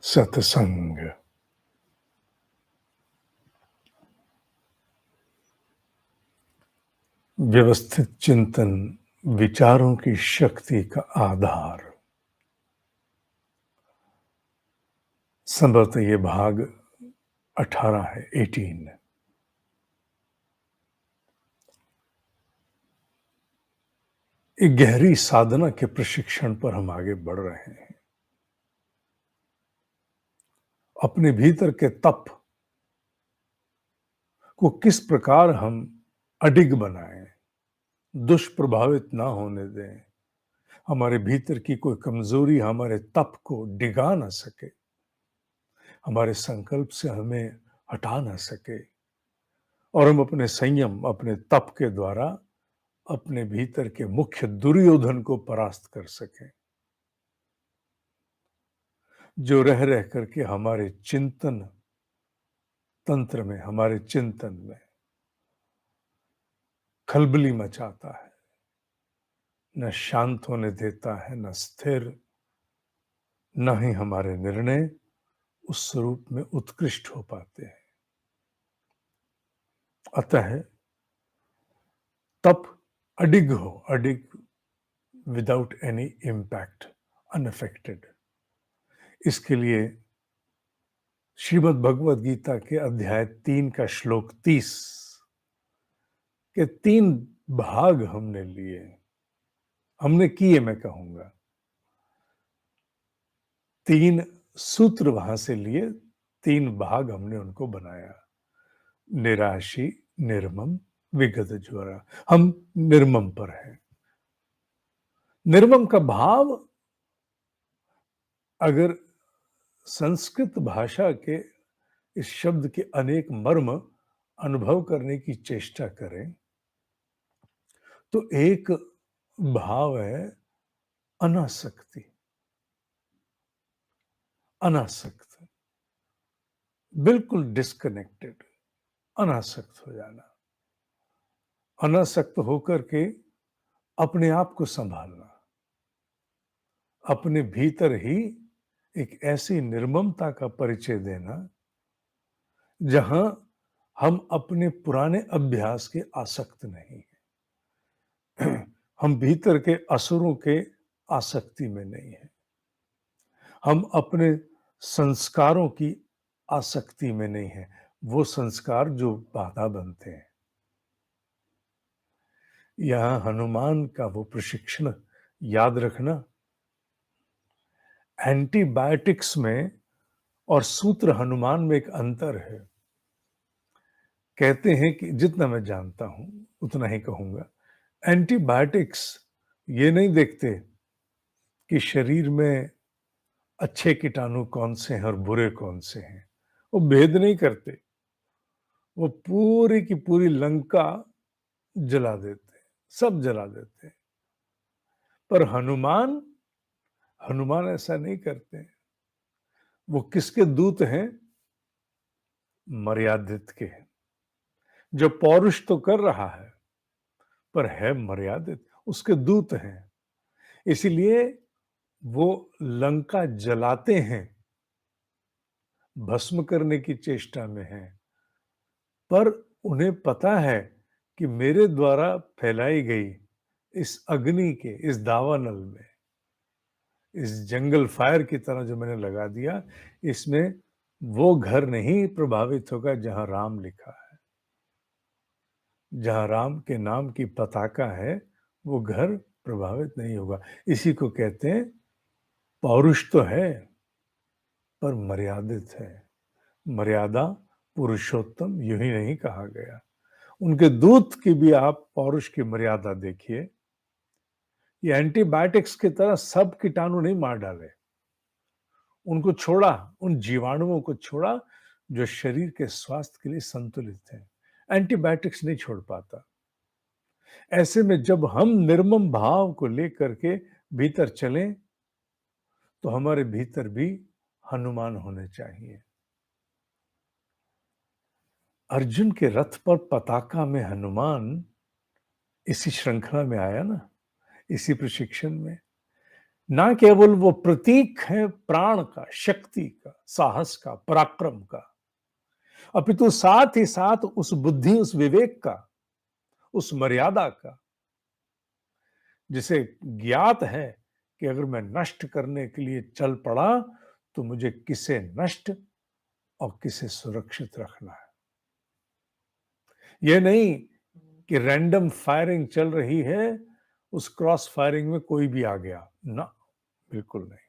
सत्संग। व्यवस्थित चिंतन विचारों की शक्ति का आधार। संभवतः ये भाग 18 है, 18। एक गहरी साधना के प्रशिक्षण पर हम आगे बढ़ रहे हैं। अपने भीतर के तप को किस प्रकार हम अडिग बनाएं, दुष्प्रभावित ना होने दें, हमारे भीतर की कोई कमजोरी हमारे तप को डिगा ना सके, हमारे संकल्प से हमें हटा ना सके, और हम अपने संयम, अपने तप के द्वारा अपने भीतर के मुख्य दुर्योधन को परास्त कर सकें, जो रह रह करके हमारे चिंतन तंत्र में, हमारे चिंतन में खलबली मचाता है, न शांत होने देता है, न स्थिर, न ही हमारे निर्णय उस स्वरूप में उत्कृष्ट हो पाते हैं। अतः तप अडिग हो, अडिग विदाउट एनी इम्पैक्ट, अनअफेक्टेड। इसके लिए श्रीमद् भगवद गीता के अध्याय 3 का श्लोक 30 के 3 भाग हमने लिए, हमने किए, मैं कहूंगा 3 सूत्र वहां से लिए, 3 भाग हमने उनको बनाया। निराशी, निर्मम, विगत ज्वरा। हम निर्मम पर हैं। निर्मम का भाव अगर संस्कृत भाषा के इस शब्द के अनेक मर्म अनुभव करने की चेष्टा करें तो एक भाव है अनासक्ति। अनासक्त, बिल्कुल डिस्कनेक्टेड, अनासक्त हो जाना, अनासक्त होकर के अपने आप को संभालना, अपने भीतर ही एक ऐसी निर्ममता का परिचय देना जहां हम अपने पुराने अभ्यास के आसक्त नहीं हैं। हम भीतर के असुरों के आसक्ति में नहीं है, हम अपने संस्कारों की आसक्ति में नहीं है, वो संस्कार जो बाधा बनते हैं। यहां हनुमान का वो प्रशिक्षण याद रखना, एंटीबायोटिक्स में और सूत्र हनुमान में एक अंतर है। कहते हैं कि जितना मैं जानता हूं उतना ही कहूंगा, एंटीबायोटिक्स ये नहीं देखते कि शरीर में अच्छे कीटाणु कौन से हैं और बुरे कौन से हैं, वो भेद नहीं करते, वो पूरी की पूरी लंका जला देते, सब जला देते। पर हनुमान, हनुमान ऐसा नहीं करते। वो किसके दूत हैं? मर्यादित के। जो पौरुष तो कर रहा है पर है मर्यादित, उसके दूत हैं। इसीलिए वो लंका जलाते हैं, भस्म करने की चेष्टा में हैं, पर उन्हें पता है कि मेरे द्वारा फैलाई गई इस अग्नि के, इस दावानल में, इस जंगल फायर की तरह जो मैंने लगा दिया, इसमें वो घर नहीं प्रभावित होगा जहां राम लिखा है, जहां राम के नाम की पताका है, वो घर प्रभावित नहीं होगा। इसी को कहते हैं पौरुष तो है पर मर्यादित है। मर्यादा पुरुषोत्तम यूं ही नहीं कहा गया। उनके दूत की भी आप पौरुष की मर्यादा देखिए। ये एंटीबायोटिक्स की तरह सब कीटाणु नहीं मार डाले, उनको छोड़ा, उन जीवाणुओं को छोड़ा जो शरीर के स्वास्थ्य के लिए संतुलित हैं। एंटीबायोटिक्स नहीं छोड़ पाता। ऐसे में जब हम निर्मम भाव को लेकर के भीतर चलें तो हमारे भीतर भी हनुमान होने चाहिए। अर्जुन के रथ पर पताका में हनुमान इसी श्रृंखला में आया ना, इसी प्रशिक्षण में। ना केवल वो प्रतीक है प्राण का, शक्ति का, साहस का, पराक्रम का, अपितु साथ ही साथ उस बुद्धि, उस विवेक का, उस मर्यादा का, जिसे ज्ञात है कि अगर मैं नष्ट करने के लिए चल पड़ा तो मुझे किसे नष्ट और किसे सुरक्षित रखना है। ये नहीं कि रैंडम फायरिंग चल रही है, उस क्रॉस फायरिंग में कोई भी आ गया, ना, बिल्कुल नहीं।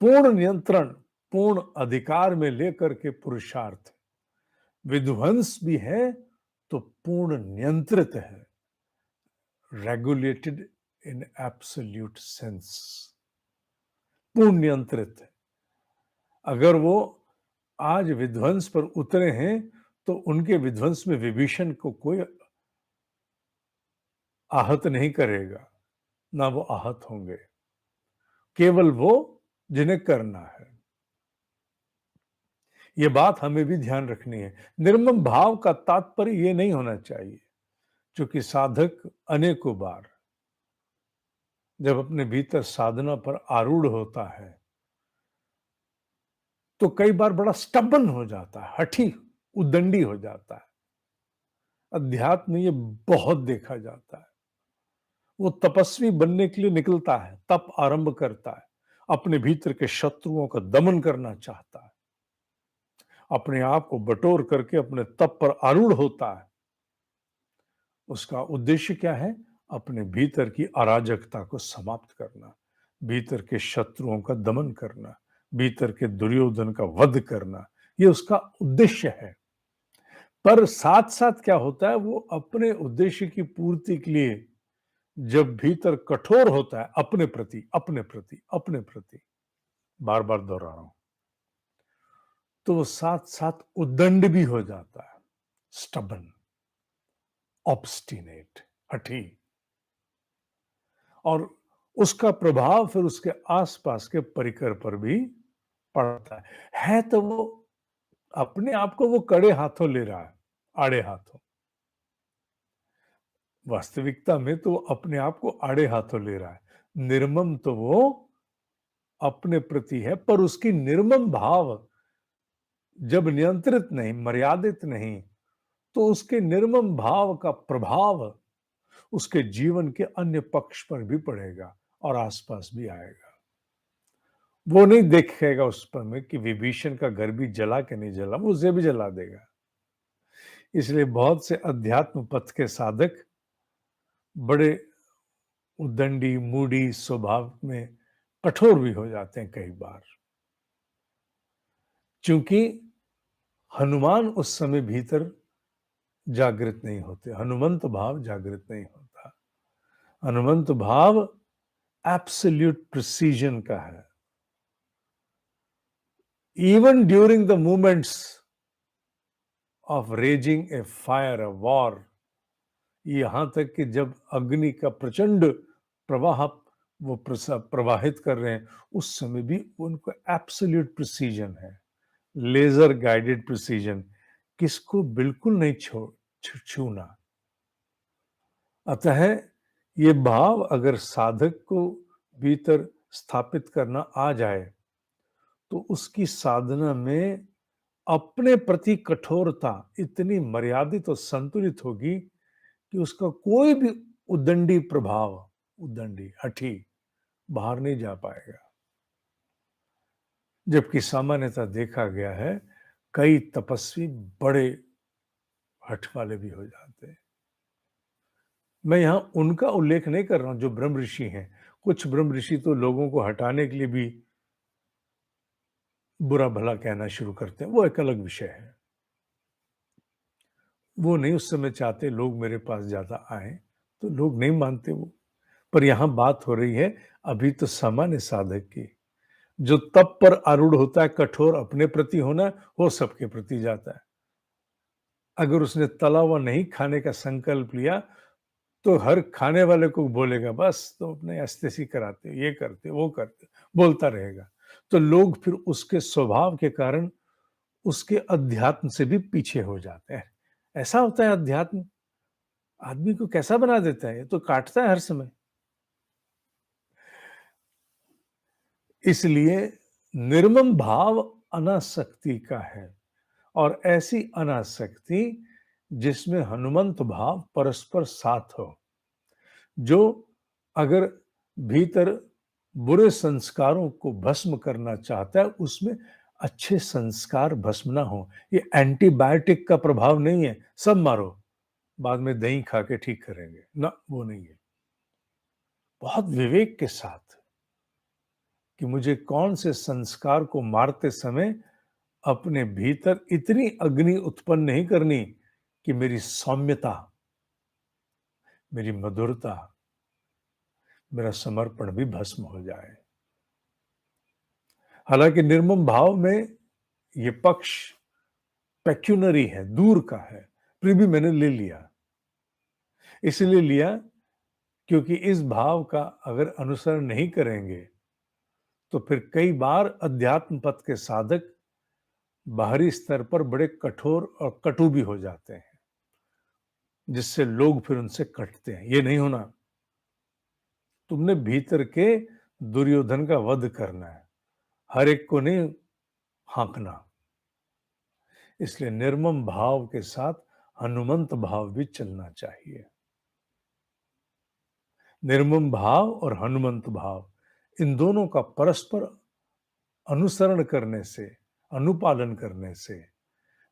पूर्ण नियंत्रण, पूर्ण अधिकार में लेकर के पुरुषार्थ, विध्वंस भी है तो पूर्ण नियंत्रित है, रेगुलेटेड इन एब्सोल्यूट सेंस, पूर्ण नियंत्रित है। अगर वो आज विध्वंस पर उतरे हैं तो उनके विध्वंस में विभीषण को कोई आहत नहीं करेगा, ना वो आहत होंगे, केवल वो जिन्हें करना है। ये बात हमें भी ध्यान रखनी है। निर्मम भाव का तात्पर्य ये नहीं होना चाहिए, क्योंकि साधक अनेकों बार जब अपने भीतर साधना पर आरूढ़ होता है तो कई बार बड़ा स्टबन हो जाता है, हठी, उद्दंडी हो जाता है। अध्यात्म में ये बहुत देखा जाता है। वो तपस्वी बनने के लिए निकलता है, तप आरंभ करता है, अपने भीतर के शत्रुओं का दमन करना चाहता है, अपने आप को बटोर करके अपने तप पर आरूढ़ होता है। उसका उद्देश्य क्या है? अपने भीतर की अराजकता को समाप्त करना, भीतर के शत्रुओं का दमन करना, भीतर के दुर्योधन का वध करना, ये उसका उद्देश्य है। पर साथ साथ क्या होता है, वो अपने उद्देश्य की पूर्ति के लिए जब भीतर कठोर होता है अपने प्रति, अपने प्रति, अपने प्रति, बार बार दोहरा रहा हूं, तो वो साथ साथ उद्दंड भी हो जाता है, स्टबन, ऑब्स्टिनेट, हठी, और उसका प्रभाव फिर उसके आसपास के परिकर पर भी पड़ता है तो वो अपने आप को वो कड़े हाथों ले रहा है, आड़े हाथों। वास्तविकता में तो वो अपने आप को आड़े हाथों ले रहा है। निर्मम तो वो अपने प्रति है, पर उसकी निर्मम भाव जब नियंत्रित नहीं, मर्यादित नहीं, तो उसके निर्मम भाव का प्रभाव उसके जीवन के अन्य पक्ष पर भी पड़ेगा और आसपास भी आएगा। वो नहीं देखेगा उस पर में कि विभीषण का घर भी जला कि नहीं जला, वो उसे भी जला देगा। इसलिए बहुत से अध्यात्म पथ के साधक बड़े उद्दंडी, मूडी स्वभाव में कठोर भी हो जाते हैं कई बार, क्योंकि हनुमान उस समय भीतर जागृत नहीं होते, हनुमंत भाव जागृत नहीं होता। हनुमंत भाव एब्सोल्यूट प्रिसीजन का है। Even during the moments of raising A fire, a war, यहां तक कि जब अग्नि का प्रचंड प्रवाह वो प्रवाहित कर रहे हैं, उस समय भी उनको एब्सोल्यूट प्रिसीजन है, लेजर गाइडेड प्रिसीजन, किसको बिल्कुल नहीं छूना। अतः ये भाव अगर साधक को भीतर स्थापित करना आ जाए तो उसकी साधना में अपने प्रति कठोरता इतनी मर्यादित और संतुलित होगी कि उसका कोई भी उद्दंडी प्रभाव, उद्दंडी, हठी, बाहर नहीं जा पाएगा। जबकि सामान्यतः देखा गया है कई तपस्वी बड़े हठ वाले भी हो जाते हैं। मैं यहां उनका उल्लेख नहीं कर रहा हूं जो ब्रह्म ऋषि हैं। कुछ ब्रह्म ऋषि तो लोगों को हटाने के लिए भी बुरा भला कहना शुरू करते हैं, वो एक अलग विषय है। वो नहीं उस समय चाहते लोग मेरे पास ज्यादा आए, तो लोग नहीं मानते वो। पर यहां बात हो रही है अभी तो सामान्य साधक की, जो तप पर आरूढ़ होता है, कठोर अपने प्रति होना, वो सबके प्रति जाता है। अगर उसने तला हुआ नहीं खाने का संकल्प लिया तो हर खाने वाले को बोलेगा बस तुम अपने अस्तेसी कराते हो, ये करते हो, वो करते हो, बोलता रहेगा। तो लोग फिर उसके स्वभाव के कारण उसके अध्यात्म से भी पीछे हो जाते हैं। ऐसा होता है अध्यात्म, आदमी को कैसा बना देता है, ये तो काटता है हर समय। इसलिए निर्मम भाव अनासक्ति का है, और ऐसी अनासक्ति जिसमें हनुमंत भाव परस्पर साथ हो, जो अगर भीतर बुरे संस्कारों को भस्म करना चाहता है, उसमें अच्छे संस्कार भस्म ना हो। ये एंटीबायोटिक का प्रभाव नहीं है, सब मारो, बाद में दही खा के ठीक करेंगे, ना, वो नहीं है। बहुत विवेक के साथ कि मुझे कौन से संस्कार को मारते समय अपने भीतर इतनी अग्नि उत्पन्न नहीं करनी कि मेरी सौम्यता, मेरी मधुरता, मेरा समर्पण भी भस्म हो जाए। हालांकि निर्मम भाव में ये पक्ष पेक्यूनरी है, दूर का है, फिर भी मैंने ले लिया। इसलिए लिया क्योंकि इस भाव का अगर अनुसरण नहीं करेंगे तो फिर कई बार अध्यात्म पथ के साधक बाहरी स्तर पर बड़े कठोर और कटु भी हो जाते हैं, जिससे लोग फिर उनसे कटते हैं। ये नहीं होना। तुमने भीतर के दुर्योधन का वध करना है, हर एक को नहीं हाँकना। इसलिए निर्मम भाव के साथ हनुमंत भाव भी चलना चाहिए। निर्मम भाव और हनुमंत भाव, इन दोनों का परस्पर अनुसरण करने से, अनुपालन करने से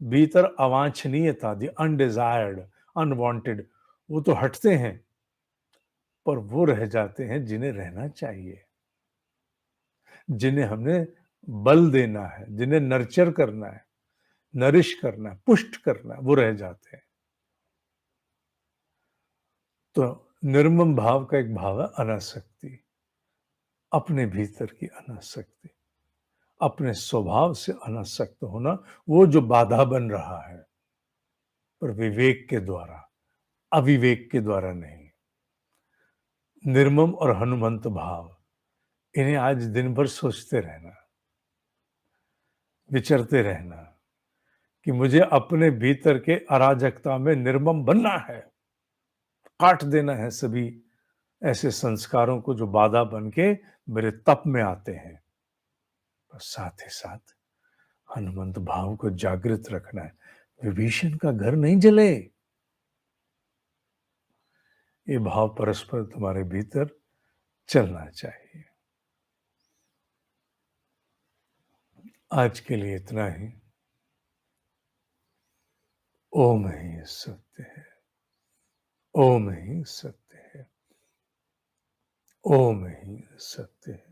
भीतर अवांछनीयता, दी अनडिजायर्ड, अनवांटेड, वो तो हटते हैं, पर वो रह जाते हैं जिन्हें रहना चाहिए, जिन्हें हमने बल देना है, जिन्हें नर्चर करना है, नरिश करना है, पुष्ट करना है, वो रह जाते हैं। तो निर्मम भाव का एक भाव है अनासक्ति, अपने भीतर की अनासक्ति, अपने स्वभाव से अनासक्त होना, वो जो बाधा बन रहा है, पर विवेक के द्वारा, अविवेक के द्वारा नहीं। निर्मम और हनुमंत भाव, इन्हें आज दिन भर सोचते रहना, विचरते रहना कि मुझे अपने भीतर के अराजकता में निर्मम बनना है, काट देना है सभी ऐसे संस्कारों को जो बाधा बन के मेरे तप में आते हैं। और साथ ही साथ हनुमंत भाव को जागृत रखना है, विभीषण का घर नहीं जले। ये भाव परस्पर तुम्हारे भीतर चलना चाहिए। आज के लिए इतना ही। ओम ही सत्य है, ओम ही सत्य है, ओम ही सत्य है।